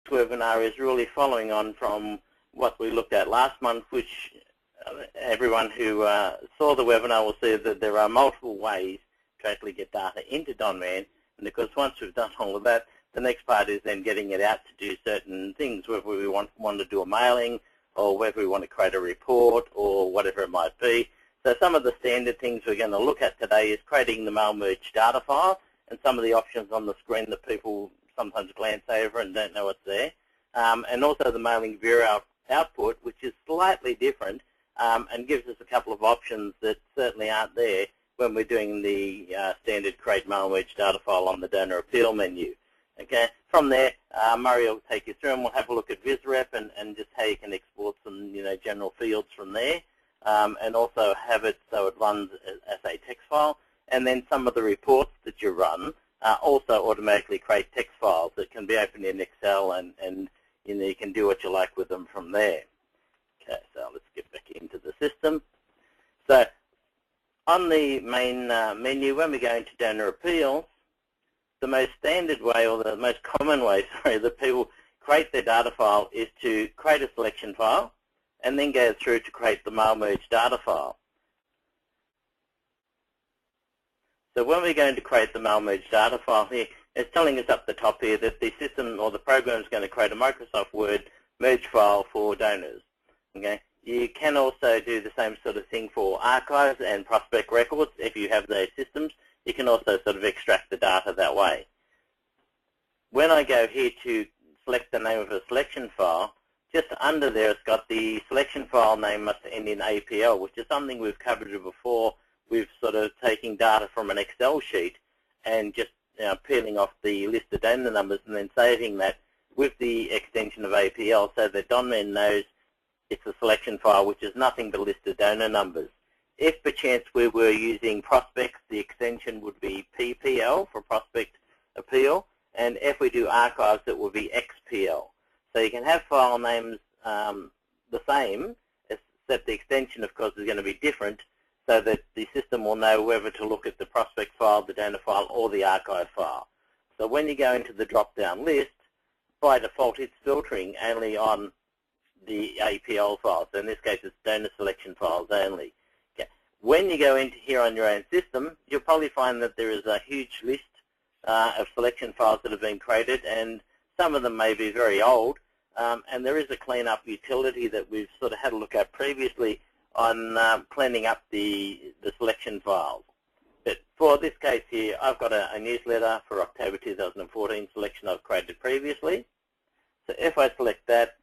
webinar is really following on from what we looked at last month, which everyone who saw the webinar will see that there are multiple ways to actually get data into Donman. And of course, once we've done all of that, the next part is then getting it out to do certain things, whether we want to do a mailing or whether we want to create a report or whatever it might be. So some of the standard things we're going to look at today is creating the mail merge data file and some of the options on the screen that people sometimes glance over and don't know what's there. And also the mailing viewer output, which is slightly different and gives us a couple of options that certainly aren't there when we're doing the standard create mail merge data file on the donor appeal menu. Okay, from there, Murray will take you through and we'll have a look at VisRep and just how you can export some general fields from there and also have it so it runs as a text file. And then some of the reports that you run also automatically create text files that can be opened in Excel and you can do what you like with them from there. Okay, so let's get back into the system. So on the main menu, when we go into donor appeals, the most standard way, or the most common way, that people create their data file is to create a selection file and then go through to create the mail merge data file. So when we're going to create the mail merge data file here, it's telling us up the top here that the system or the program is going to create a Microsoft Word merge file for donors. Okay. You can also do the same sort of thing for archives and prospect records if you have those systems. You can also sort of extract the data that way. When I go here to select the name of a selection file, just under there it's got the selection file name must end in APL, which is something we've covered before. We've sort of taking data from an Excel sheet and just peeling off the list of donor numbers and then saving that with the extension of APL so that Donman knows it's a selection file which is nothing but a list of donor numbers. If perchance we were using prospects, the extension would be PPL for prospect appeal, and if we do archives, it will be XPL. So you can have file names the same, except the extension, of course, is going to be different, so that the system will know whether to look at the prospect file, the donor file, or the archive file. So when you go into the drop-down list, by default, it's filtering only on the APL files. So in this case, it's donor selection files only. When you go into here on your own system, you'll probably find that there is a huge list of selection files that have been created, and some of them may be very old, and there is a cleanup utility that we've sort of had a look at previously on cleaning up the selection files. But for this case here, I've got a newsletter for October 2014 selection I've created previously. So if I select that,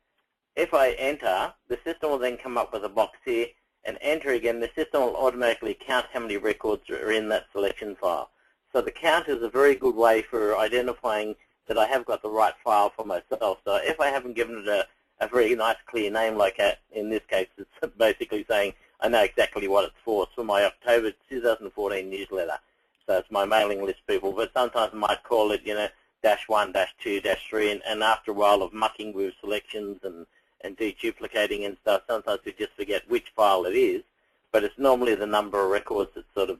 if I enter, the system will then come up with a box here, and enter again, the system will automatically count how many records are in that selection file. So the count is a very good way for identifying that I have got the right file for myself. So if I haven't given it a very nice clear name like that, in this case it's basically saying I know exactly what it's for. It's for my October 2014 newsletter. So it's my mailing list people, but sometimes I might call it, -1, -2, -3, and after a while of mucking with selections and deduplicating and stuff, sometimes we just forget which file it is, but it's normally the number of records that sort of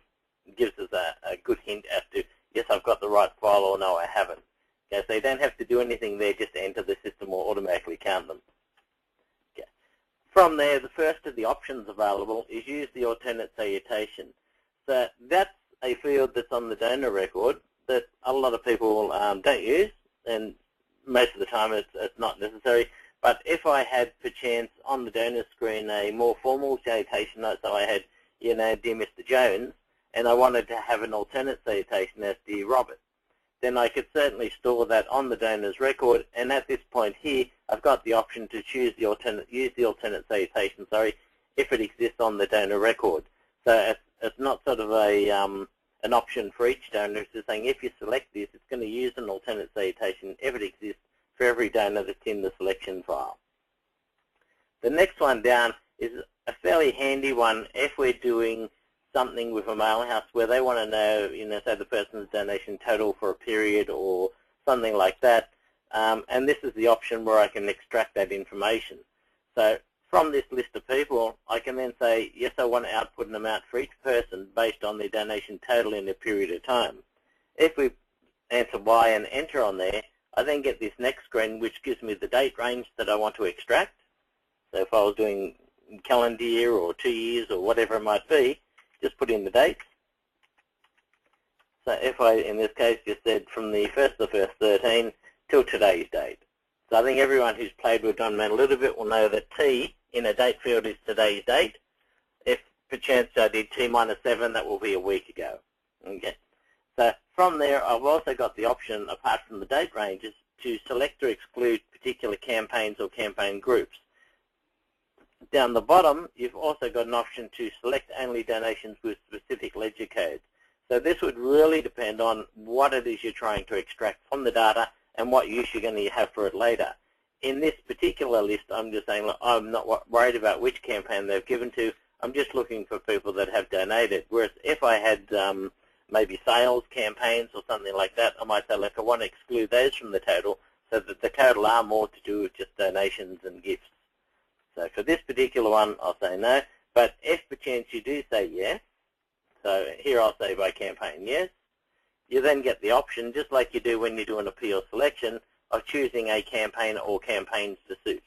gives us a good hint as to, yes, I've got the right file, or no, I haven't. Okay, so you don't have to do anything there, just enter the system or automatically count them. Okay. From there, the first of the options available is use the alternate salutation. So that's a field that's on the donor record that a lot of people don't use, and most of the time it's not necessary. But if I had, perchance, on the donor screen a more formal salutation note, so I had, dear Mr. Jones, and I wanted to have an alternate salutation as dear Robert, then I could certainly store that on the donor's record. And at this point here, I've got the option to use the alternate salutation, if it exists on the donor record. So it's not sort of an option for each donor. It's just saying if you select this, it's going to use an alternate salutation if it exists for every donor that's in the selection file. The next one down is a fairly handy one if we're doing something with a mailing house where they want to know, say the person's donation total for a period or something like that. And this is the option where I can extract that information. So from this list of people, I can then say, yes, I want to output an amount for each person based on their donation total in a period of time. If we answer Y and enter on there, I then get this next screen which gives me the date range that I want to extract. So if I was doing calendar year or 2 years or whatever it might be, just put in the dates. So if I, in this case, just said from the 1st of the 1st, 13 till today's date. So I think everyone who's played with Donman a little bit will know that T in a date field is today's date. If perchance I did T-7, that will be a week ago. Okay. So from there, I've also got the option, apart from the date ranges, to select or exclude particular campaigns or campaign groups. Down the bottom, you've also got an option to select only donations with specific ledger codes. So this would really depend on what it is you're trying to extract from the data and what use you're going to have for it later. In this particular list, I'm just saying, look, I'm not worried about which campaign they've given to. I'm just looking for people that have donated. Whereas if I had maybe sales campaigns or something like that, I might say, look, I want to exclude those from the total so that the total are more to do with just donations and gifts. So for this particular one, I'll say no. But if perchance you do say yes, so here I'll say by campaign yes, you then get the option, just like you do when you do an appeal selection, of choosing a campaign or campaigns to suit.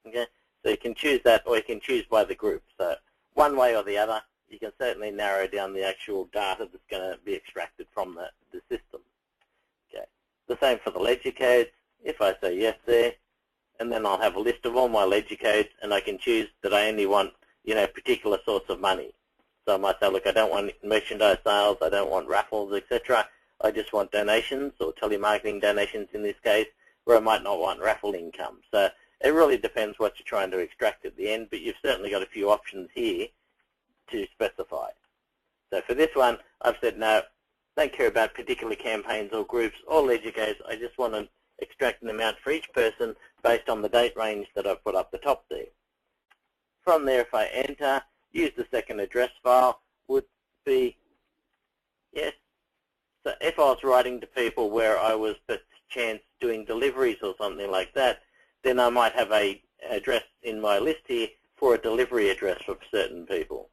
Okay? So you can choose that, or you can choose by the group. So one way or the other, you can certainly narrow down the actual data that's going to be extracted from the system. Okay. The same for the ledger codes. If I say yes there, and then I'll have a list of all my ledger codes, and I can choose that I only want, particular sorts of money. So I might say, look, I don't want merchandise sales, I don't want raffles, etc. I just want donations, or telemarketing donations in this case, where I might not want raffle income. So it really depends what you're trying to extract at the end, but you've certainly got a few options here to specify. So for this one, I've said no, don't care about particular campaigns or groups or ledger codes. I just want to extract an amount for each person based on the date range that I've put up the top there. From there, if I enter, use the second address file, would be yes. So if I was writing to people where I was perchance doing deliveries or something like that, then I might have a address in my list here for a delivery address for certain people.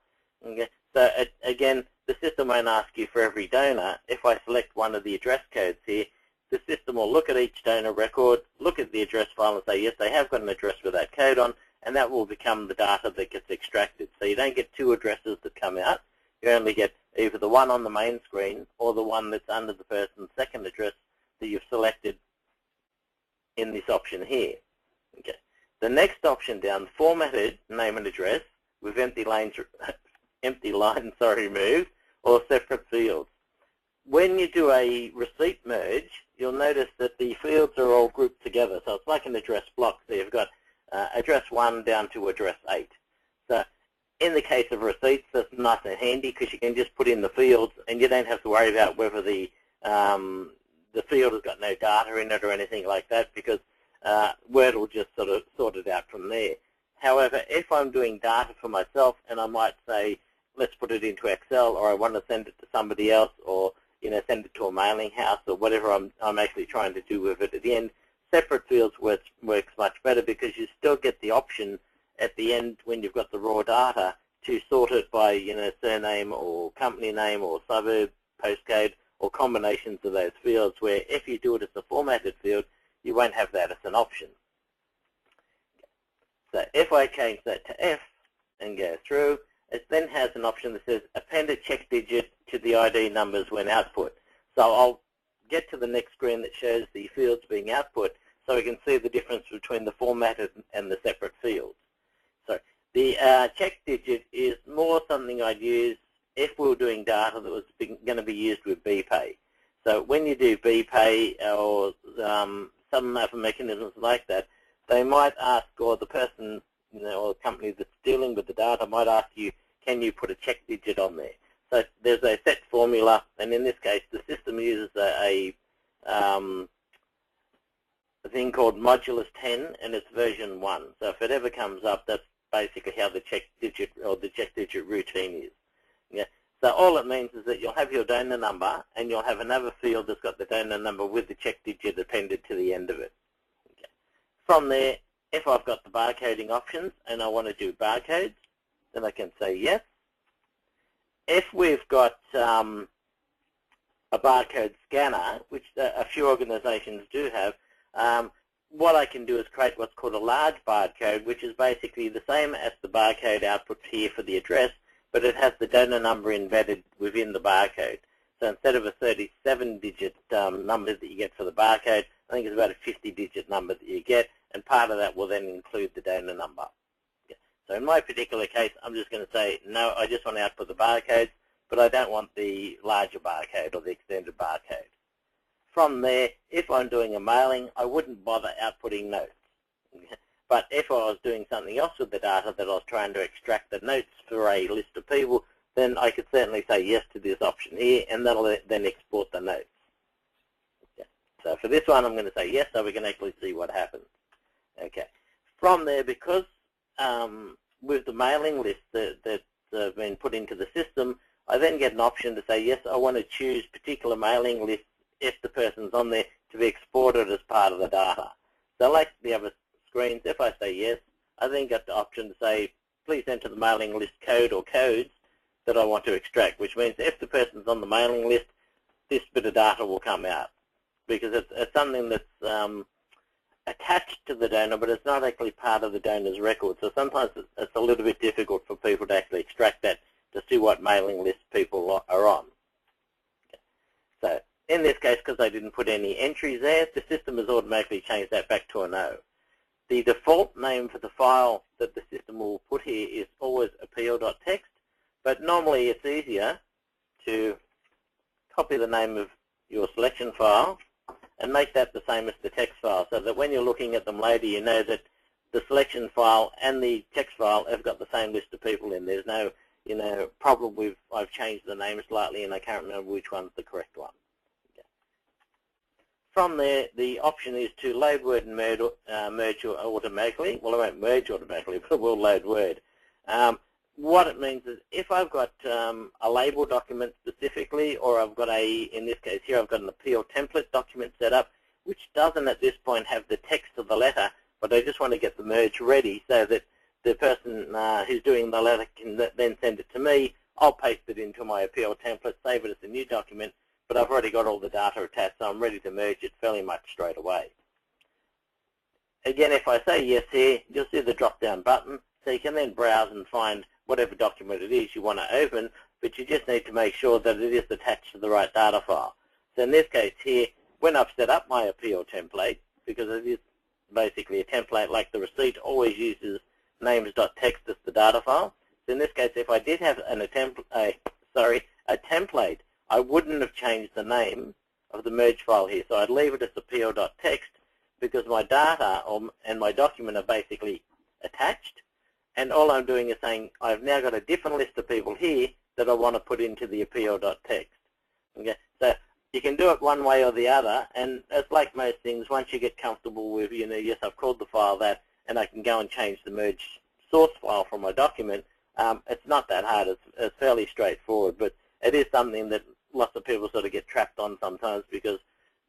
Okay. So again, the system won't ask you for every donor. If I select one of the address codes here, the system will look at each donor record, look at the address file and say, yes, they have got an address with that code on, and that will become the data that gets extracted. So you don't get two addresses that come out. You only get either the one on the main screen or the one that's under the person's second address that you've selected in this option here. Okay. The next option down, formatted name and address with empty lines removed, or separate fields. When you do a receipt merge, you'll notice that the fields are all grouped together. So it's like an address block. So you've got address 1 down to address 8. So in the case of receipts, that's nice and handy because you can just put in the fields and you don't have to worry about whether the field has got no data in it or anything like that, because Word will just sort of sort it out from there. However, if I'm doing data for myself and I might say, let's put it into Excel, or I want to send it to somebody else, or send it to a mailing house, or whatever I'm actually trying to do with it at the end, separate fields works much better because you still get the option at the end when you've got the raw data to sort it by surname or company name or suburb, postcode, or combinations of those fields, where if you do it as a formatted field, you won't have that as an option. So if I change that to F and go through, it then has an option that says append a check digit to the ID numbers when output. So I'll get to the next screen that shows the fields being output so we can see the difference between the formatted and the separate fields. So the check digit is more something I'd use if we were doing data that was going to be used with BPay. So when you do BPay or some other mechanisms like that, they might ask, or the person or the company that's dealing with the data might ask you, can you put a check digit on there? So there's a set formula, and in this case, the system uses a thing called modulus 10, and it's version 1. So if it ever comes up, that's basically how the check digit or the check digit routine is. Yeah. So all it means is that you'll have your donor number, and you'll have another field that's got the donor number with the check digit appended to the end of it. Okay. From there, if I've got the barcoding options and I want to do barcodes, then I can say yes. If we've got a barcode scanner, which a few organizations do have, what I can do is create what's called a large barcode, which is basically the same as the barcode output here for the address, but it has the donor number embedded within the barcode. So instead of a 37-digit number that you get for the barcode, I think it's about a 50-digit number that you get, and part of that will then include the donor number. So in my particular case, I'm just going to say, no, I just want to output the barcodes, but I don't want the larger barcode or the extended barcode. From there, if I'm doing a mailing, I wouldn't bother outputting notes. But if I was doing something else with the data that I was trying to extract the notes for a list of people, then I could certainly say yes to this option here, and that'll then export the notes. Okay. So for this one, I'm going to say yes, so we can actually see what happens. Okay. From there, because with the mailing list that's been put into the system, I then get an option to say, yes, I want to choose particular mailing lists if the person's on there to be exported as part of the data. So like the other screens, if I say yes, I then get the option to say, please enter the mailing list code or codes that I want to extract, which means if the person's on the mailing list, this bit of data will come out, because it's something that's attached to the donor, but it's not actually part of the donor's record. So sometimes it's a little bit difficult for people to actually extract that to see what mailing list people are on. Okay. So in this case, because I didn't put any entries there, the system has automatically changed that back to a no. The default name for the file that the system will put here is always appeal.txt, but normally it's easier to copy the name of your selection file and make that the same as the text file, so that when you're looking at them later, you know that the selection file and the text file have got the same list of people in. There's no, problem with I've changed the name slightly and I can't remember which one's the correct one. Okay. From there, the option is to load Word and merge automatically. Well, it won't merge automatically, but it will load Word. What it means is if I've got a label document specifically, or I've got in this case here, I've got an appeal template document set up, which doesn't at this point have the text of the letter, but I just want to get the merge ready so that the person who's doing the letter can then send it to me. I'll paste it into my appeal template, save it as a new document, but I've already got all the data attached, so I'm ready to merge it fairly much straight away. Again, if I say yes here, you'll see the drop-down button, so you can then browse and find whatever document it is you want to open, but you just need to make sure that it is attached to the right data file. So in this case here, when I've set up my appeal template, because it is basically a template like the receipt always uses names.txt as the data file. So in this case, if I did have a template, I wouldn't have changed the name of the merge file here. So I'd leave it as appeal.txt because my data and my document are basically attached. And all I'm doing is saying, I've now got a different list of people here that I want to put into the appeal.txt. Okay, so you can do it one way or the other, and it's like most things, once you get comfortable with, yes, I've called the file that, and I can go and change the merge source file from my document, it's not that hard. It's fairly straightforward, but it is something that lots of people sort of get trapped on sometimes because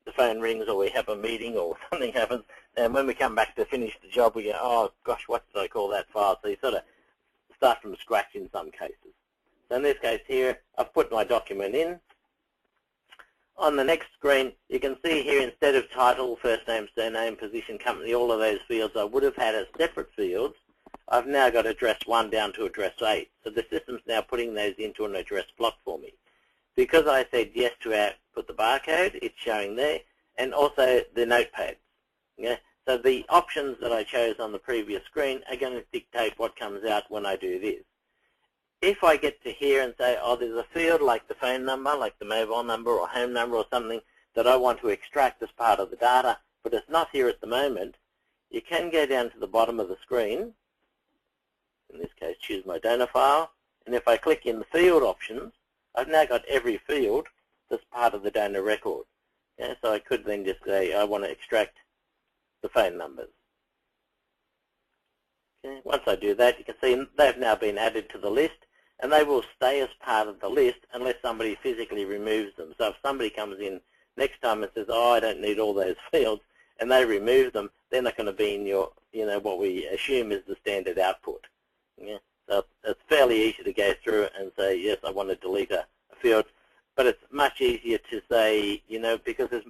the phone rings or we have a meeting or something happens, and when we come back to finish the job, we go, oh gosh, what did I call that file? So you sort of start from scratch in some cases. So in this case here, I've put my document in. On the next screen, you can see here instead of title, first name, surname, position, company, all of those fields I would have had as separate fields, I've now got address 1 down to address 8. So the system's now putting those into an address block for me. Because I said yes to put the barcode, it's showing there, and also the notepad. Okay? So the options that I chose on the previous screen are going to dictate what comes out when I do this. If I get to here and say, oh, there's a field like the phone number, like the mobile number or home number or something that I want to extract as part of the data, but it's not here at the moment, you can go down to the bottom of the screen, in this case choose my donor file, and if I click in the field options, I've now got every field that's part of the donor record. Okay, so I could then just say I want to extract the phone numbers. Okay, once I do that, you can see they've now been added to the list, and they will stay as part of the list unless somebody physically removes them. So if somebody comes in next time and says, oh, I don't need all those fields, and they remove them, they're not going to be in your, what we assume is the standard output. Yeah? So it's fairly easy to go through it and say, yes, I want to delete a field, but it's much easier to say, because there's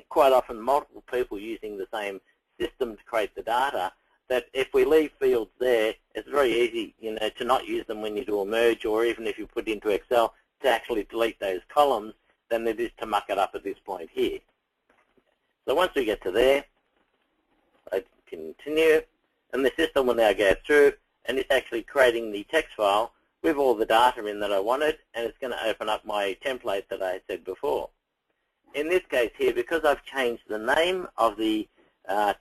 quite often multiple people using the same system to create the data, that if we leave fields there, it's very easy, to not use them when you do a merge, or even if you put into Excel to actually delete those columns, than it is to muck it up at this point here. So once we get to there, I continue, and the system will now go through, and it's actually creating the text file with all the data in that I wanted, and it's going to open up my template that I said before. In this case here, because I've changed the name of the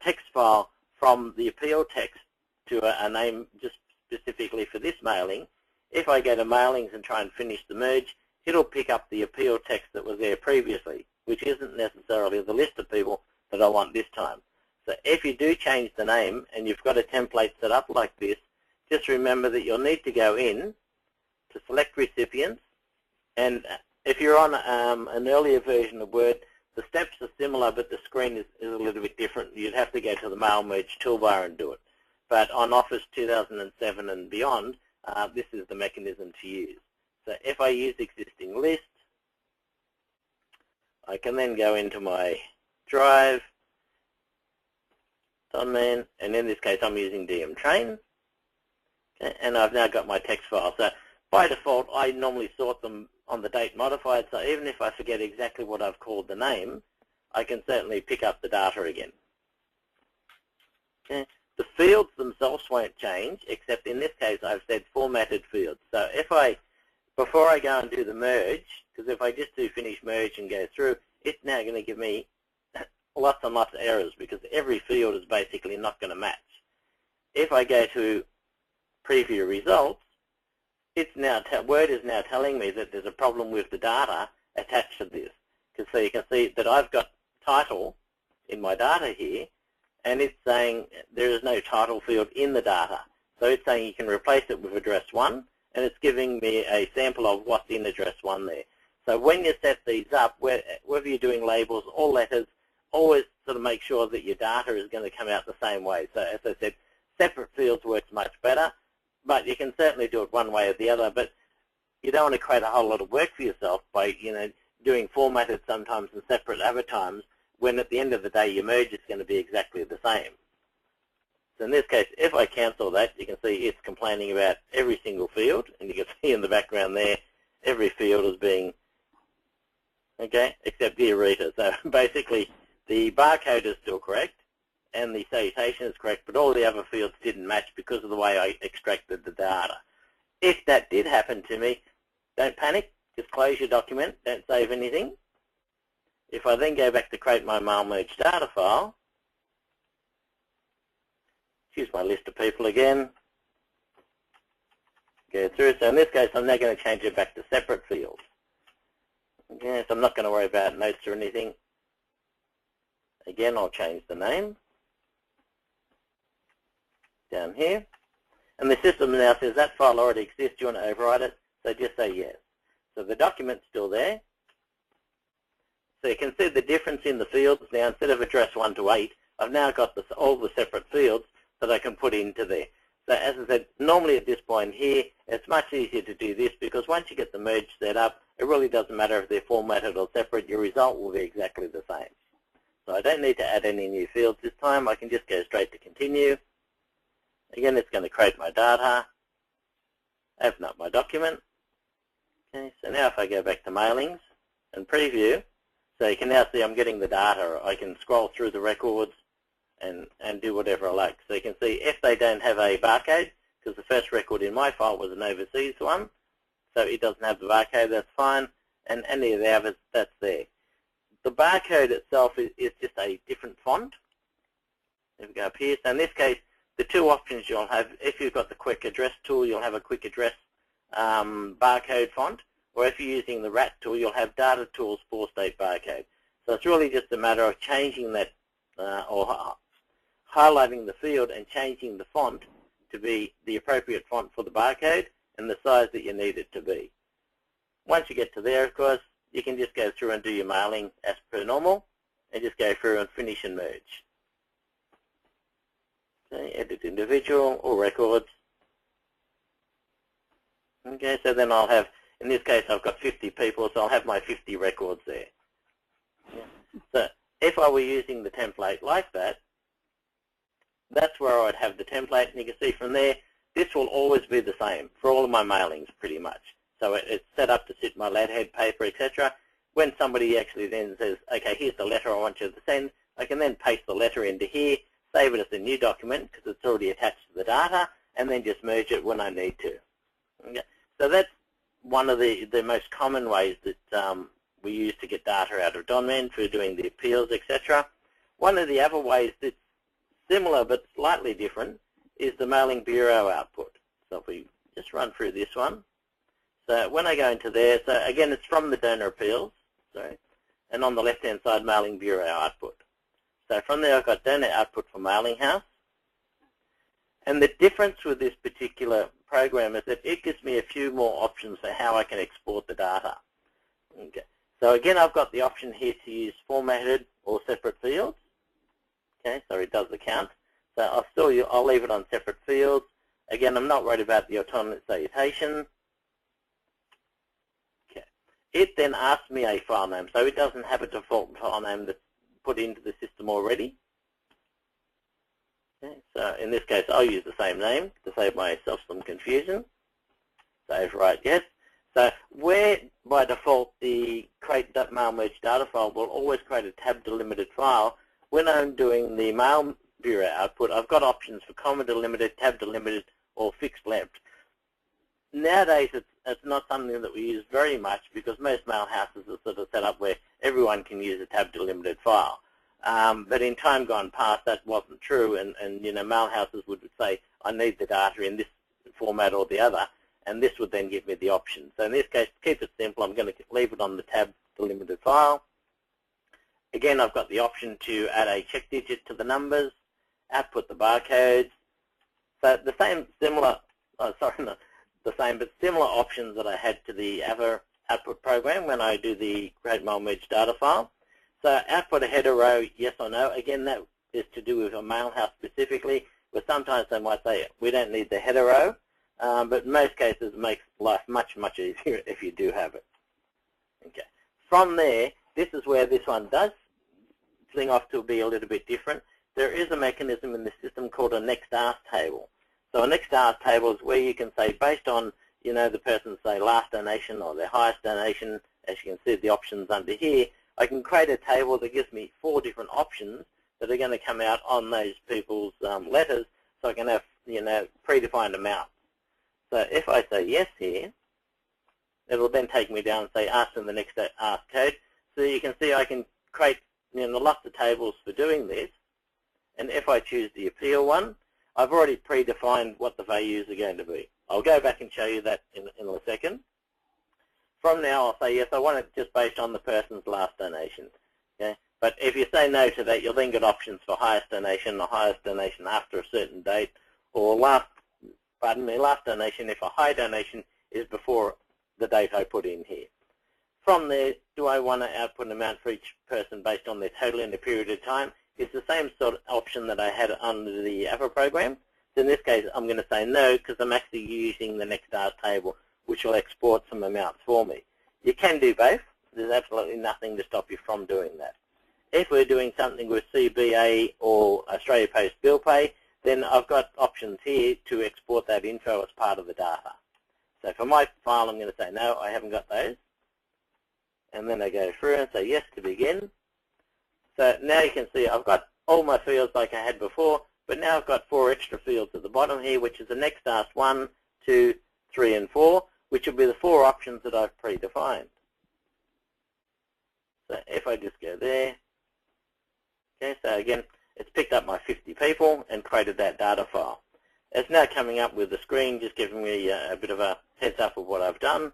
text file from the appeal text to a name just specifically for this mailing, if I go to mailings and try and finish the merge, it'll pick up the appeal text that was there previously, which isn't necessarily the list of people that I want this time. So if you do change the name and you've got a template set up like this, just remember that you'll need to go in to select recipients, and if you're on an earlier version of Word, the steps are similar, but the screen is a little bit different. You'd have to go to the Mail Merge toolbar and do it. But on Office 2007 and beyond, this is the mechanism to use. So if I use existing list, I can then go into my drive, Donman, and in this case I'm using DM Train, okay, and I've now got my text file. So by default, I normally sort them on the date modified, so even if I forget exactly what I've called the name, I can certainly pick up the data again. Okay. The fields themselves won't change, except in this case I've said formatted fields. So if before I go and do the merge, because if I just do finish merge and go through, it's now going to give me lots and lots of errors because every field is basically not going to match. If I go to preview results, Word is now telling me that there's a problem with the data attached to this. So you can see that I've got title in my data here, and it's saying there is no title field in the data. So it's saying you can replace it with address 1, and it's giving me a sample of what's in address 1 there. So when you set these up, whether you're doing labels or letters, always sort of make sure that your data is going to come out the same way. So as I said, separate fields works much better, but you can certainly do it one way or the other. But you don't want to create a whole lot of work for yourself by doing formatted sometimes and separate other times, when at the end of the day your merge is going to be exactly the same. So in this case, if I cancel that, you can see it's complaining about every single field, and you can see in the background there, every field is being, okay, except Dear Rita. So basically, the barcode is still correct, and the salutation is correct, but all the other fields didn't match because of the way I extracted the data. If that did happen to me, don't panic, just close your document, don't save anything. If I then go back to create my mail merge data file, choose my list of people again, go through. So in this case, I'm now going to change it back to separate fields. Okay, so I'm not going to worry about notes or anything. Again, I'll change the name down here. And the system now says that file already exists, do you want to override it? So just say yes. So the document's still there. So you can see the difference in the fields now. Instead of address 1 to 8, I've now got all the separate fields that I can put into there. So as I said, normally at this point here, it's much easier to do this because once you get the merge set up, it really doesn't matter if they're formatted or separate, your result will be exactly the same. So I don't need to add any new fields this time. I can just go straight to continue. Again, it's going to create my data, open up my document. Okay, so now if I go back to mailings and preview, so you can now see I'm getting the data. I can scroll through the records and do whatever I like. So you can see if they don't have a barcode, because the first record in my file was an overseas one, so it doesn't have the barcode, that's fine, and any of the others, that's there. The barcode itself is just a different font. If we go up here, so in this case, the two options you'll have, if you've got the quick address tool, you'll have a quick address barcode font, or if you're using the RAT tool, you'll have Data Tools 4-state barcode. So it's really just a matter of changing that or highlighting the field and changing the font to be the appropriate font for the barcode and the size that you need it to be. Once you get to there, of course, you can just go through and do your mailing as per normal and just go through and finish and merge. Okay, edit individual or records. Okay, so then I'll have, in this case I've got 50 people, so I'll have my 50 records there. Yeah. So if I were using the template like that, that's where I would have the template, and you can see from there, this will always be the same for all of my mailings pretty much. So it's set up to suit my letterhead, paper, etc. When somebody actually then says, okay, here's the letter I want you to send, I can then paste the letter into here, save it as a new document because it's already attached to the data, and then just merge it when I need to. Okay? So that's one of the most common ways that we use to get data out of Donman for doing the appeals, etc. One of the other ways that's similar but slightly different is the mailing bureau output. So if we just run through this one. So when I go into there, so again it's from the donor appeals, sorry, and on the left-hand side, mailing bureau output. So from there I've got donor output for mailing house. And the difference with this particular program is that it gives me a few more options for how I can export the data. Okay. So again, I've got the option here to use formatted or separate fields. Okay, so it does the count. So I'll leave it on separate fields. Again, I'm not worried about the autonomous salutation. Okay. It then asks me a file name, so it doesn't have a default file name that's put into the system already. Okay, so in this case, I'll use the same name to save myself some confusion. Save, right, yes. So where by default the create mail merge data file will always create a tab delimited file, when I'm doing the mail bureau output, I've got options for comma delimited, tab delimited, or fixed length. Nowadays, it's not something that we use very much because most mail houses are sort of set up where everyone can use a tab delimited file. But in time gone past, that wasn't true, and you know, mail houses would say, I need the data in this format or the other, and this would then give me the option. So in this case, to keep it simple, I'm going to leave it on the tab delimited file. Again, I've got the option to add a check digit to the numbers, output the barcodes. So the same, similar, not the same, but similar options that I had to the other output program when I do the create mail merge data file. So output a header row, yes or no. Again, that is to do with a mail house specifically, where sometimes they might say, we don't need the header row, but in most cases it makes life much, much easier if you do have it. Okay. From there, this is where this one does fling off to be a little bit different. There is a mechanism in the system called a next ask table. So a next ask table is where you can say, based on, you know, the person's, say, last donation or their highest donation, as you can see the options under here, I can create a table that gives me 4 different options that are going to come out on those people's letters, so I can have, you know, predefined amounts. So if I say yes here, it will then take me down and say ask them the next ask code. So you can see I can create, you know, lots of tables for doing this. And if I choose the appeal one, I've already predefined what the values are going to be. I'll go back and show you that in a second. From now, I'll say, yes, I want it just based on the person's last donation. Okay? But if you say no to that, you'll then get options for highest donation or highest donation after a certain date, or last donation if a high donation is before the date I put in here. From there, do I want to output an amount for each person based on their total in a period of time? It's the same sort of option that I had under the other program. So in this case, I'm going to say no because I'm actually using the next ask table, which will export some amounts for me. You can do both. There's absolutely nothing to stop you from doing that. If we're doing something with CBA or Australia Post Bill Pay, then I've got options here to export that info as part of the data. So for my file, I'm going to say no, I haven't got those. And then I go through and say yes to begin. So now you can see I've got all my fields like I had before, but now I've got 4 extra fields at the bottom here, which is the next ask 1, 2, 3, and 4, which will be the 4 options that I've predefined. So if I just go there, okay, so again, it's picked up my 50 people and created that data file. It's now coming up with the screen, just giving me a bit of a heads up of what I've done.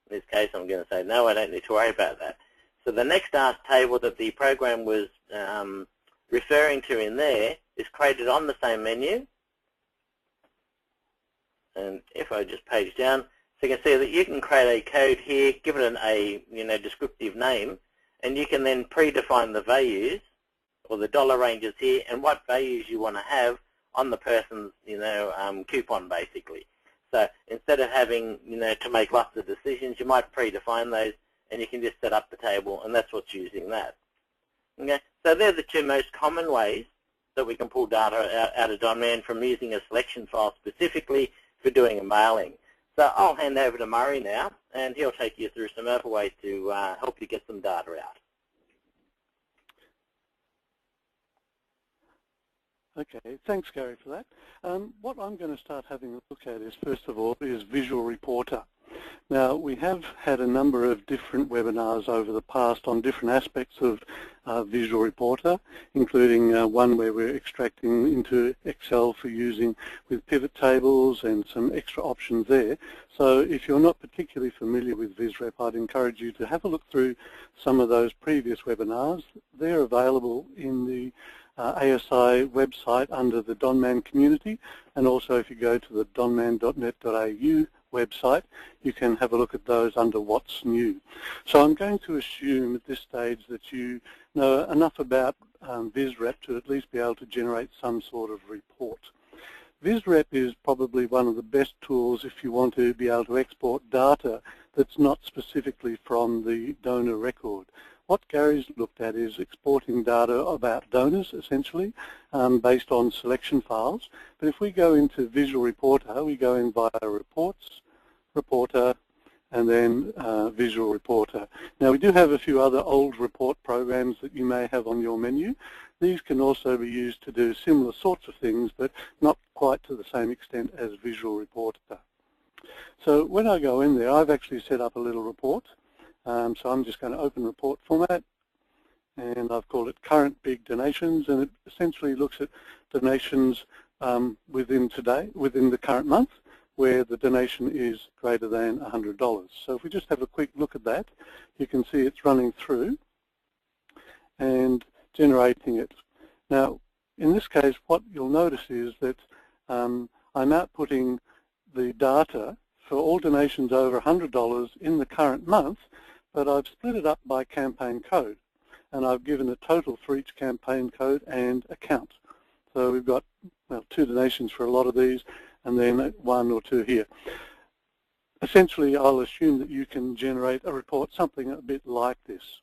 In this case, I'm going to say, no, I don't need to worry about that. So the next ask table that the program was referring to in there is created on the same menu. And if I just page down, so you can see that you can create a code here, give it a descriptive name, and you can then predefine the values or the dollar ranges here and what values you want to have on the person's coupon basically. So instead of having to make lots of decisions, you might predefine those, and you can just set up the table, and that's what's using that. Okay? So they're the two most common ways that we can pull data out of Donman from using a selection file specifically for doing a mailing. So I'll hand over to Murray now, and he'll take you through some other ways to help you get some data out. Okay, thanks Gary for that. What I'm going to start having a look at is, first of all, is Visual Reporter. Now, we have had a number of different webinars over the past on different aspects of Visual Reporter, including one where we're extracting into Excel for using with pivot tables and some extra options there. So if you're not particularly familiar with VisRep, I'd encourage you to have a look through some of those previous webinars. They're available in the ASI website under the Donman community, and also if you go to the donman.net.au website, you can have a look at those under What's New. So I'm going to assume at this stage that you know enough about VisRep to at least be able to generate some sort of report. VisRep is probably one of the best tools if you want to be able to export data that's not specifically from the donor record. What Gary's looked at is exporting data about donors, essentially, based on selection files. But if we go into Visual Reporter, we go in via Reports, Reporter, and then Visual Reporter. Now, we do have a few other old report programs that you may have on your menu. These can also be used to do similar sorts of things, but not quite to the same extent as Visual Reporter. So when I go in there, I've actually set up a little report. So I'm just going to open report format, and I've called it Current Big Donations, and it essentially looks at donations within the current month, where the donation is greater than $100. So if we just have a quick look at that, you can see it's running through and generating it. Now, in this case, what you'll notice is that I'm outputting the data for all donations over $100 in the current month, but I've split it up by campaign code, and I've given a total for each campaign code and account. So we've got, well, 2 donations for a lot of these, and then 1 or 2 here. Essentially, I'll assume that you can generate a report, something a bit like this.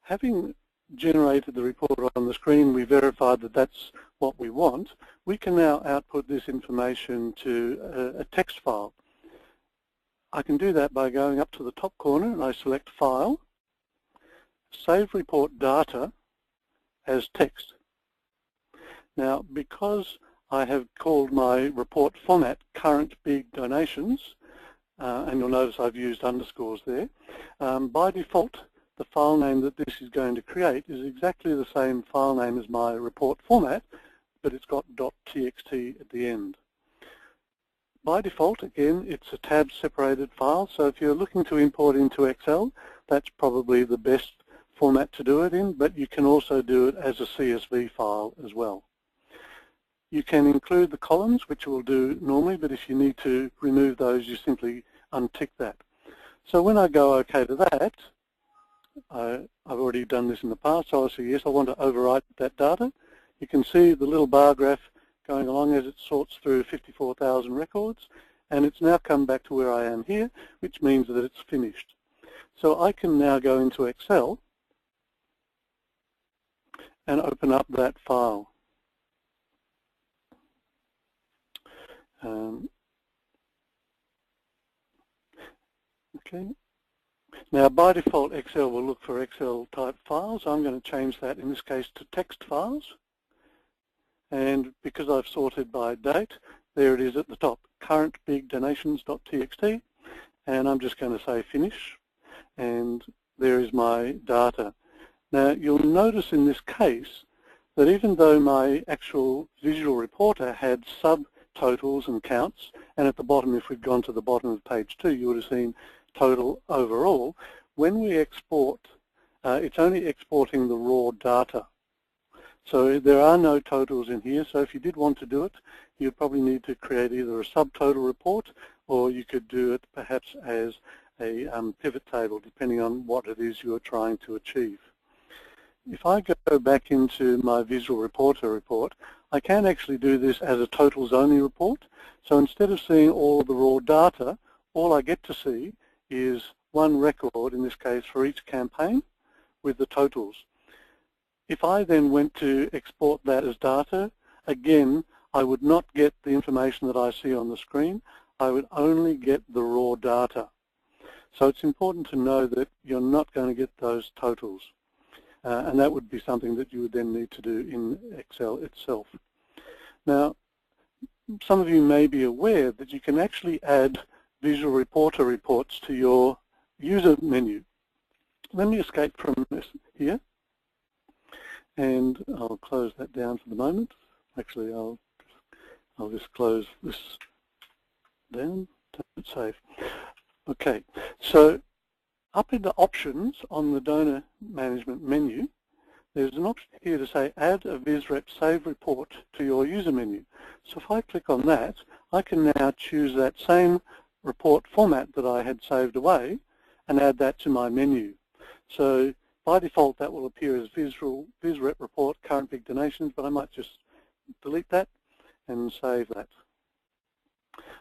Having generated the report on the screen, we verified that that's what we want. We can now output this information to a text file. I can do that by going up to the top corner, and I select File, Save Report Data as Text. Now, because I have called my report format Current Big Donations, and you'll notice I've used underscores there, by default, the file name that this is going to create is exactly the same file name as my report format, but it's got .txt at the end. By default, again, it's a tab-separated file, so if you're looking to import into Excel, that's probably the best format to do it in, but you can also do it as a CSV file as well. You can include the columns, which we'll do normally, but if you need to remove those, you simply untick that. So when I go OK to that, I've already done this in the past, so I'll say yes, I want to overwrite that data. You can see the little bar graph going along as it sorts through 54,000 records, and it's now come back to where I am here, which means that it's finished. So I can now go into Excel and open up that file. Okay. Now, by default, Excel will look for Excel type files. I'm going to change that in this case to text files. And because I've sorted by date, there it is at the top, currentbigdonations.txt, and I'm just going to say finish, and there is my data. Now, you'll notice in this case that even though my actual Visual Reporter had subtotals and counts, and at the bottom, if we'd gone to the bottom of page 2, you would have seen total overall, when we export, it's only exporting the raw data. So there are no totals in here, so if you did want to do it, you'd probably need to create either a subtotal report, or you could do it perhaps as a pivot table, depending on what it is you are trying to achieve. If I go back into my Visual Reporter report, I can actually do this as a totals only report. So instead of seeing all of the raw data, all I get to see is one record, in this case for each campaign, with the totals. If I then went to export that as data, again, I would not get the information that I see on the screen. I would only get the raw data. So it's important to know that you're not going to get those totals. And that would be something that you would then need to do in Excel itself. Now, some of you may be aware that you can actually add Visual Reporter reports to your user menu. Let me escape from this here, and I'll close that down for the moment. Actually, I'll just close this down, save. Okay, so up in the options on the donor management menu, there's an option here to say add a VisRep save report to your user menu. So if I click on that, I can now choose that same report format that I had saved away and add that to my menu. So by default that will appear as VisRep report current big donations, but I might just delete that and save that.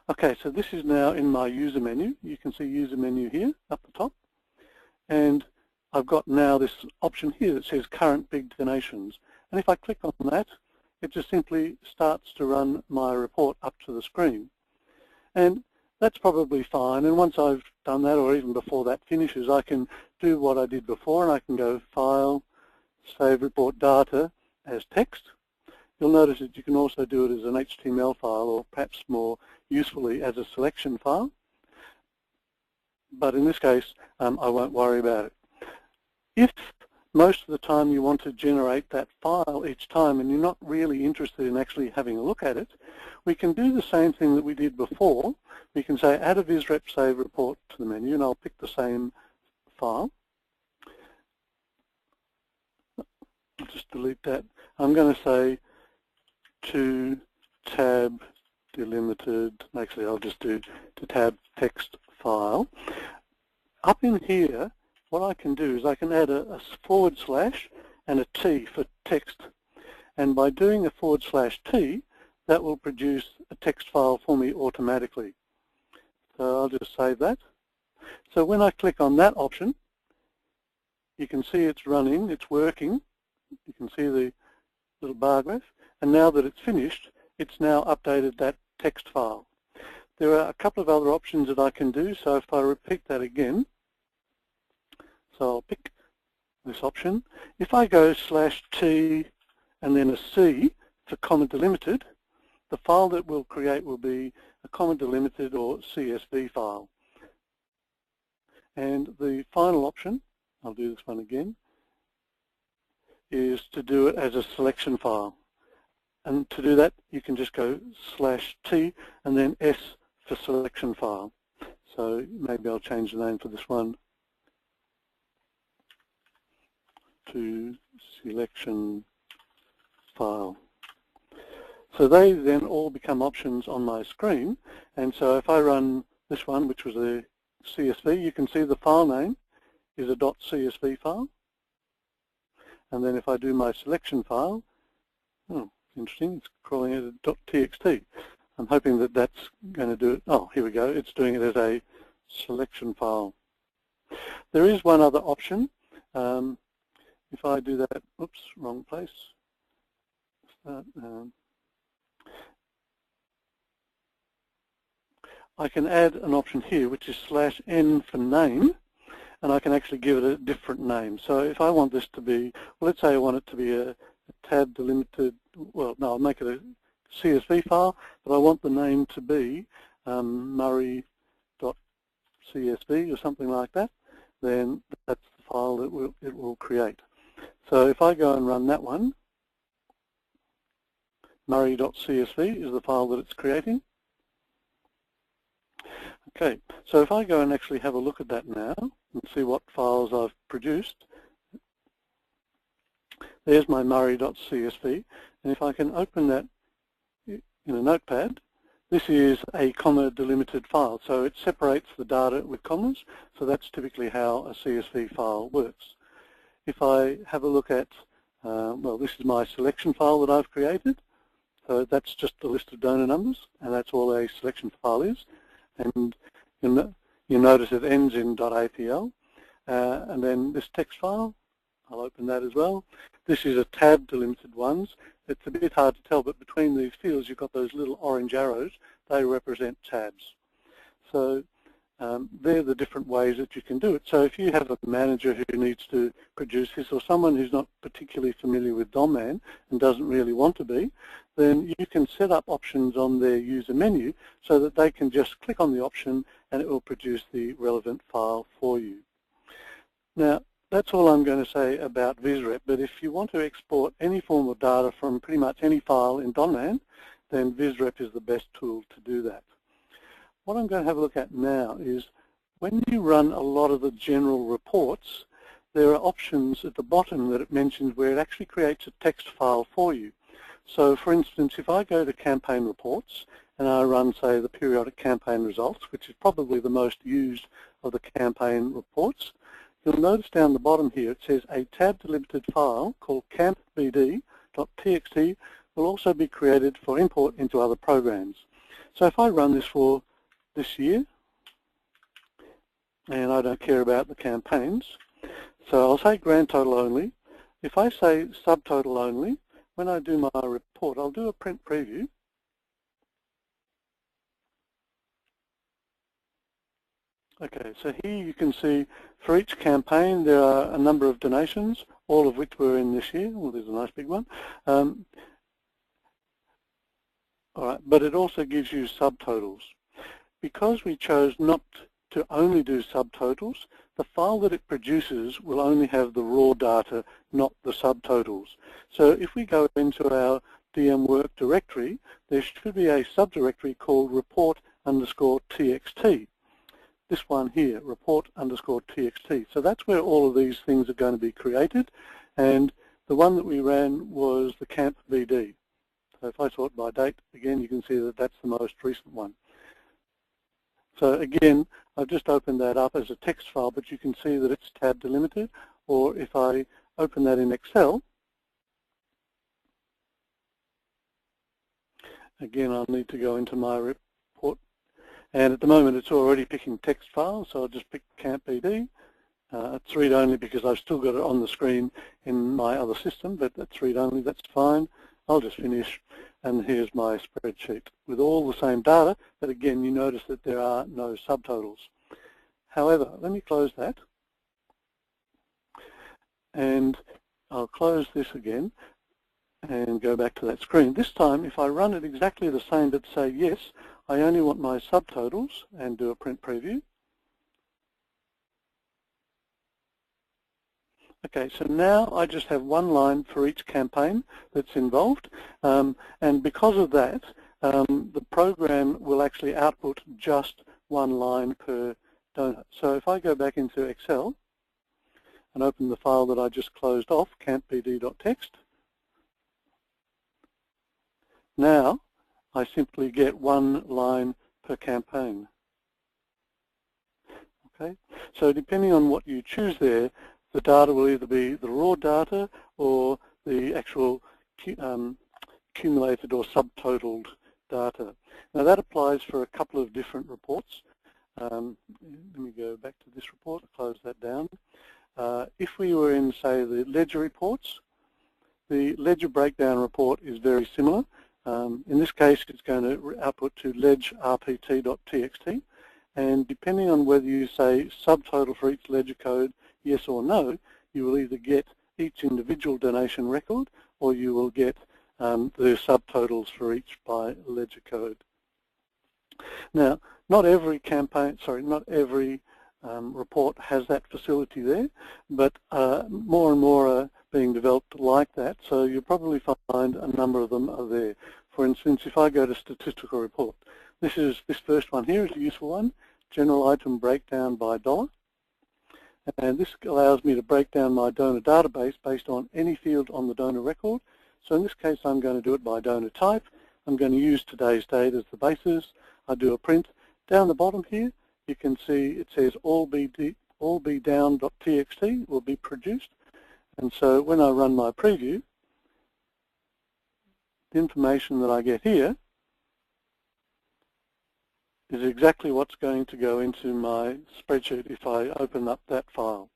Okay, so this is now in my user menu. You can see user menu here up the top, and I've got now this option here that says current big donations, and if I click on that, it just simply starts to run my report up to the screen. And that's probably fine, and once I've done that, or even before that finishes, I can do what I did before, and I can go File, Save Report Data as text. You'll notice that you can also do it as an HTML file, or perhaps more usefully as a selection file. But in this case, I won't worry about it. If most of the time you want to generate that file each time and you're not really interested in actually having a look at it, we can do the same thing that we did before. We can say add a VisRep save report to the menu, and I'll pick the same file. I'll just delete that. I'm going to say to tab delimited, actually I'll just do to tab text file. Up in here, what I can do is I can add a / and a T for text, and by doing a /T, that will produce a text file for me automatically. So I'll just save that. So when I click on that option, you can see it's running, it's working. You can see the little bar graph, and now that it's finished, it's now updated that text file. There are a couple of other options that I can do, so if I repeat that again, so I'll pick this option. If I go /T and then a C for comma delimited, the file that we'll create will be a comma delimited or CSV file. And the final option, I'll do this one again, is to do it as a selection file. And to do that, you can just go /T and then S for selection file. So maybe I'll change the name for this one to selection file. So they then all become options on my screen, and so if I run this one, which was a CSV, you can see the file name is a .csv file. And then if I do my selection file, oh, interesting, it's crawling as a .txt. I'm hoping that that's going to do it. Oh, here we go, it's doing it as a selection file. There is one other option. If I do that, oops, wrong place. I can add an option here, which is /n for name, and I can actually give it a different name. So if I want this to be, well, let's say I want it to be a tab delimited, well, no, I'll make it a CSV file, but I want the name to be murray.csv or something like that, then that's the file that it will create. So if I go and run that one, murray.csv is the file that it's creating. Okay, so if I go and actually have a look at that now and see what files I've produced, there's my murray.csv, and if I can open that in a notepad, this is a comma delimited file, so it separates the data with commas, so that's typically how a CSV file works. If I have a look at, well, this is my selection file that I've created, so that's just a list of donor numbers, and that's all a selection file is. And you notice it ends in .apl, and then this text file, I'll open that as well. this is a tab delimited ones. It's a bit hard to tell, but between these fields you've got those little orange arrows. They represent tabs. So they're the different ways that you can do it. So if you have a manager who needs to produce this, or someone who's not particularly familiar with Donman and doesn't really want to be, then you can set up options on their user menu so that they can just click on the option and it will produce the relevant file for you. Now, that's all I'm going to say about VisRep, but if you want to export any form of data from pretty much any file in Donman, then VisRep is the best tool to do that. What I'm going to have a look at now is when you run a lot of the general reports, there are options at the bottom that it mentions where it actually creates a text file for you. So for instance, if I go to campaign reports and I run, say, the periodic campaign results, which is probably the most used of the campaign reports, you'll notice down the bottom here it says a tab delimited file called campbd.txt will also be created for import into other programs. So if I run this for this year, and I don't care about the campaigns, so I'll say grand total only. If I say subtotal only, when I do my report, I'll do a print preview. Okay, so here you can see for each campaign there are a number of donations, all of which were in this year. Well, there's a nice big one. All right, but it also gives you subtotals. Because we chose not to only do subtotals, the file that it produces will only have the raw data, not the subtotals. So if we go into our DM work directory, there should be a subdirectory called report_txt. This one here, report_txt. So that's where all of these things are going to be created, and the one that we ran was the camp BD. So if I sort by date, again you can see that that's the most recent one. So again, I've just opened that up as a text file, but you can see that it's tab delimited, or if I open that in Excel, again I'll need to go into my report, and at the moment it's already picking text files, so I'll just pick camp BD. It's read only because I've still got it on the screen in my other system, but that's read only, that's fine. I'll just finish, and here's my spreadsheet with all the same data, but again you notice that there are no subtotals. However, let me close that, and I'll close this again and go back to that screen. This time, if I run it exactly the same but say yes, I only want my subtotals and do a print preview. Okay, so now I just have one line for each campaign that's involved, and because of that, the program will actually output just one line per donor. So if I go back into Excel and open the file that I just closed off, campbd.txt, now I simply get one line per campaign. Okay, so depending on what you choose there, the data will either be the raw data or the actual accumulated or subtotaled data. Now that applies for a couple of different reports. Let me go back to this report, close that down. If we were in, say, the ledger reports, the ledger breakdown report is very similar. In this case, it's going to output to ledgerrpt.txt, and depending on whether you say subtotal for each ledger code, yes or no, you will either get each individual donation record or you will get the subtotals for each by ledger code. Now, not every report has that facility there, but more and more are being developed like that, so you'll probably find a number of them are there. For instance, if I go to statistical report, this first one here is a useful one, general item breakdown by dollar. And this allows me to break down my donor database based on any field on the donor record. So in this case, I'm going to do it by donor type. I'm going to use today's date as the basis. I do a print. Down the bottom here, you can see it says allbdown.txt will be produced. And so when I run my preview, the information that I get here is exactly what's going to go into my spreadsheet if I open up that file.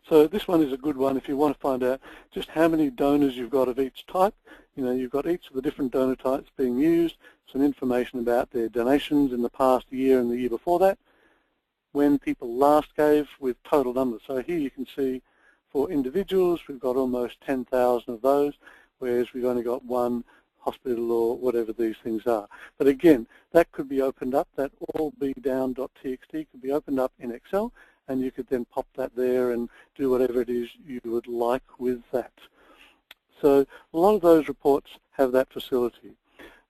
So this one is a good one if you want to find out just how many donors you've got of each type. You know, you've got each of the different donor types being used, some information about their donations in the past year and the year before that, when people last gave with total numbers. So here you can see for individuals, we've got almost 10,000 of those, whereas we've only got one hospital or whatever these things are. But again, that could be opened up, that allbdown.txt could be opened up in Excel, and you could then pop that there and do whatever it is you would like with that. So a lot of those reports have that facility.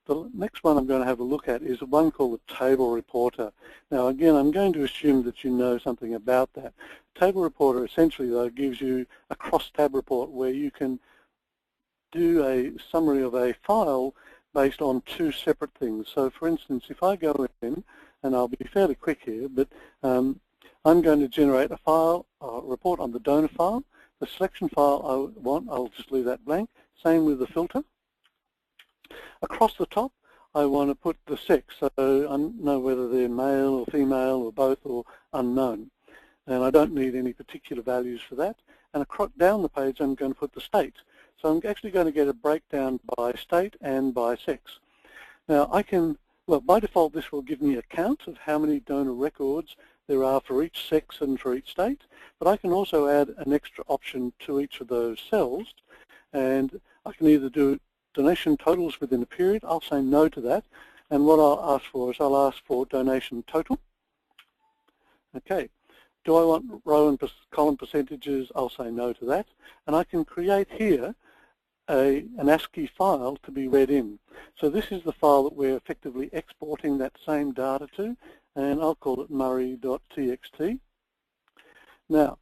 The next one I'm going to have a look at is one called the Table Reporter. Now again, I'm going to assume that you know something about that. Table Reporter essentially though gives you a cross-tab report where you can do a summary of a file based on two separate things. So for instance, if I go in, and I'll be fairly quick here, but I'm going to generate a file, a report on the donor file. The selection file I want, I'll just leave that blank. Same with the filter. Across the top, I want to put the sex, so I know whether they're male or female or both or unknown. And I don't need any particular values for that. And across down the page, I'm going to put the state. So I'm actually going to get a breakdown by state and by sex. Now I can, well, by default this will give me a count of how many donor records there are for each sex and for each state, but I can also add an extra option to each of those cells, and I can either do donation totals within a period. I'll say no to that, and what I'll ask for is I'll ask for donation total. Okay. Do I want row and column percentages? I'll say no to that. And I can create here an ASCII file to be read in. So this is the file that we're effectively exporting that same data to, and I'll call it murray.txt. Now,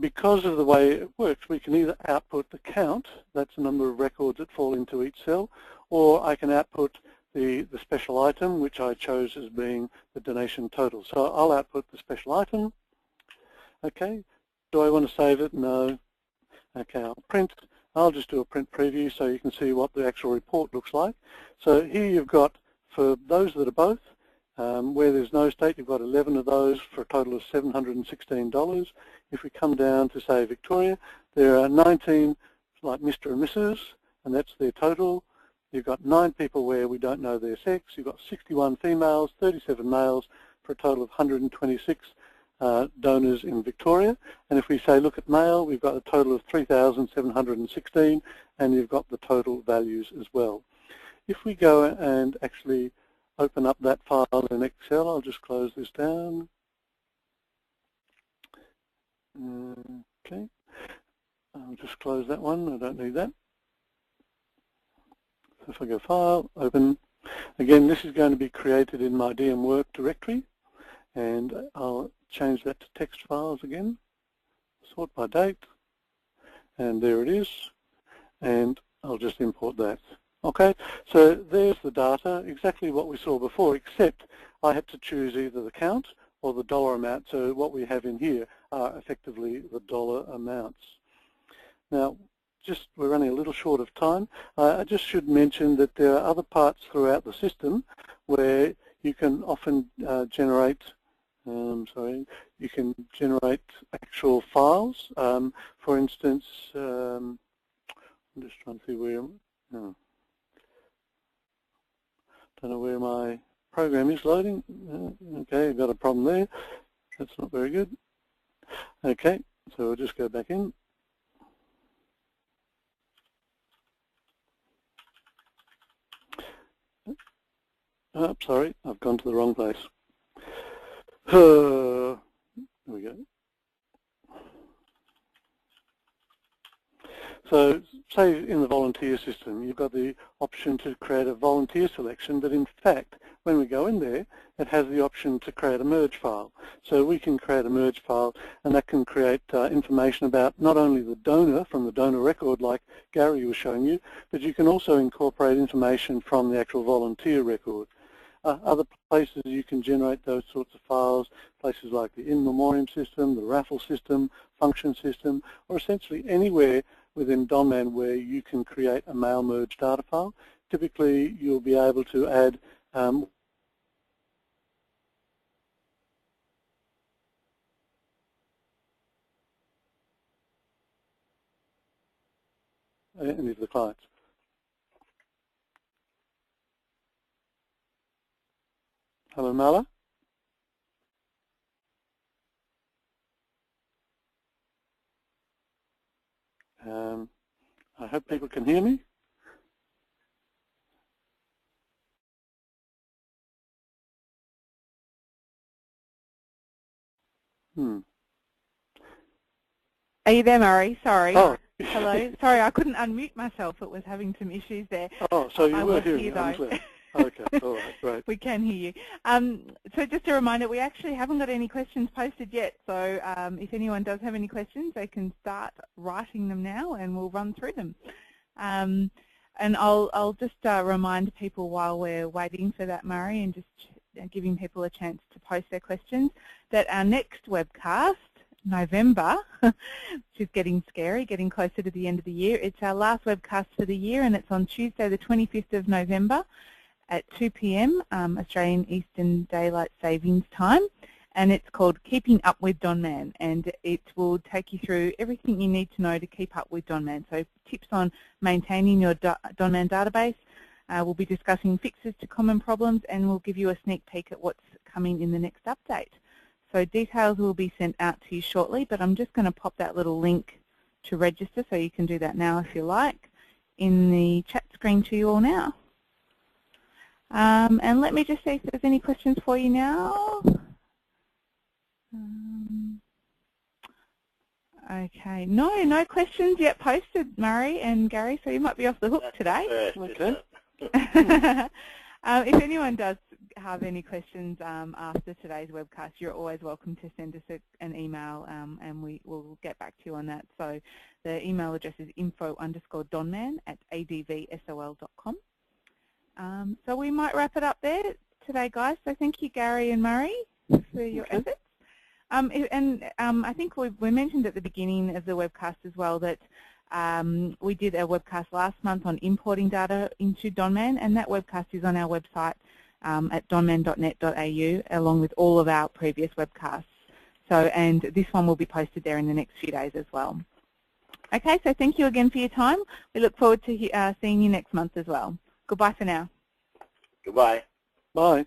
because of the way it works, we can either output the count, that's the number of records that fall into each cell, or I can output the special item, which I chose as being the donation total. So I'll output the special item. Okay, do I want to save it? No. Okay, I'll print. I'll just do a print preview so you can see what the actual report looks like. So here you've got, for those that are both, where there's no state, you've got 11 of those for a total of $716. If we come down to, say, Victoria, there are 19, like Mr. and Mrs., and that's their total. You've got 9 people where we don't know their sex. You've got 61 females, 37 males, for a total of 126 donors in Victoria. And if we say look at male, we've got a total of 3,716, and you've got the total values as well. If we go and actually open up that file in Excel, I'll just close this down. Okay, I'll just close that one, I don't need that. So if I go File, Open, again this is going to be created in my DM Work directory, and I'll change that to text files again, sort by date, and there it is, and I'll just import that. Okay, so there's the data, exactly what we saw before, except I had to choose either the count or the dollar amount. So what we have in here are effectively the dollar amounts. Now, we're running a little short of time. I just should mention that there are other parts throughout the system where you can often generate you can generate actual files. For instance, I'm just trying to see where, don't know where my program is loading. Okay, I've got a problem there. That's not very good. Okay, so we'll just go back in. Oh, sorry, I've gone to the wrong place. There we go. So say in the volunteer system, you've got the option to create a volunteer selection, but in fact, when we go in there, it has the option to create a merge file. So we can create a merge file, and that can create information about not only the donor from the donor record like Gary was showing you, but you can also incorporate information from the actual volunteer record. Other places you can generate those sorts of files, places like the in memoriam system, the raffle system, function system, or essentially anywhere within Donman where you can create a mail merge data file. Typically you'll be able to add any of the clients. Hello, Mala? I hope people can hear me. Are you there, Murray? Sorry. Oh. Hello. Sorry, I couldn't unmute myself. It was having some issues there. Oh, so you were hearing me. I'm clear. Okay, all right, great. We can hear you. So just a reminder, we actually haven't got any questions posted yet. So if anyone does have any questions, they can start writing them now, and we'll run through them. And I'll just remind people while we're waiting for that, Murray, and just giving people a chance to post their questions, that our next webcast, November, which is getting scary, getting closer to the end of the year. It's our last webcast for the year, and it's on Tuesday the 25th of November at 2 p.m. Australian Eastern Daylight Savings Time, and it's called Keeping Up with Donman, and it will take you through everything you need to know to keep up with Donman. So tips on maintaining your Donman database. We'll be discussing fixes to common problems, and we'll give you a sneak peek at what's coming in the next update. So details will be sent out to you shortly, but I'm just going to pop that little link to register, so you can do that now if you like, in the chat screen to you all now. And let me just see if there's any questions for you now. Okay, no questions yet posted, Murray and Gary, so you might be off the hook today. Okay. If anyone does have any questions after today's webcast, you're always welcome to send us an email, and we will get back to you on that. So the email address is info_donman@advsol.com. So we might wrap it up there today, guys. So thank you, Gary and Murray, for your efforts. I think we mentioned at the beginning of the webcast as well that we did a webcast last month on importing data into Donman, and that webcast is on our website at donman.net.au, along with all of our previous webcasts. So, and this one will be posted there in the next few days as well. Okay, so thank you again for your time. We look forward to seeing you next month as well. Goodbye for now. Goodbye. Bye.